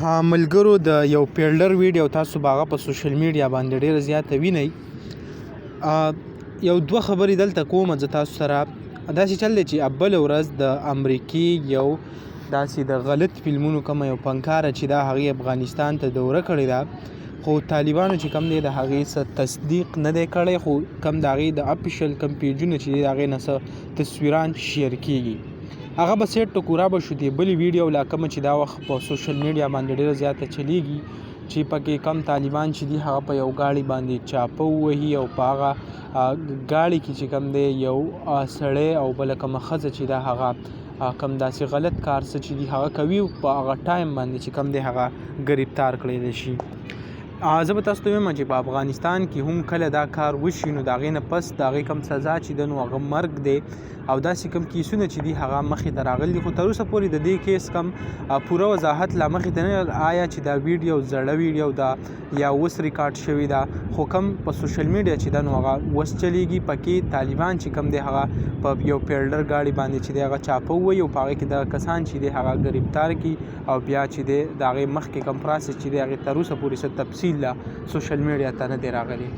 ملګرو د یو پیلډر ویډیو تاسو باغه په سوشل میډیا باندې ډیره زیاته وینئ. یو دوه خبرې دلته کوم زه تاسو سره. داسې چل دی چې بله ورځ د امریکې یو داسې د غلط فلمونو کومه یو فنکاره چې دا هغې افغانستان ته دوره کړې ده، خو طالبانو چې کوم دی د هغې څه تصدیق نه دی کړی، خو کوم د هغې د اپیشل کوم پیجونه چې دی د هغې نه څه تصویران شیر کېږي. هغه به سیټ ټکوره به شو دې بلې ویډیو لا کومه چې دا وخت په سوشل میډیا باندې ډېره زیاته چلیږي چې پکې کم طالبان چې دي هغه په یو ګاډي باندې چاپه ووهي او په هغه ګاډي کې چې کوم دی یو سړی او بله کومه ښځه چې ده هغه کوم داسې غلط کار څه چې دي هغه کوي، په هغه ټایم باندې چې کوم دی هغه ګرفتار کړی شي. زه به تاسو ته وایم چې په افغانستان کې هم کله دا کار وشي نو د هغې نه پس د هغې کوم سزا چې ده نو هغه مرګ دی، او داسې کوم کیسونه چې دي هغه مخې ته راغلي دي. خو تر اوسه پورې د دې کیس کوم پوره وضاحت لا مخې ته نه آیا چې دا ویډیو زړه ویډیو ده یا اوس ریکارډ شوې ده، خو کوم په سوشل میډیا چې ده نو هغه اوس چلیږي. پکې طالبان چې کوم دی هغه په یو پیلډر ګاډي باندې چې دی هغه چاپه ووهي او په هغې کې دغه کسان چې دی هغه ګرفتار کړي او بیا چې دی د هغې مخکې کوم پروسس چې دی هغې تر اوسه پورې څه تفصیل لا سوشل میډیا ته نه دی راغلی.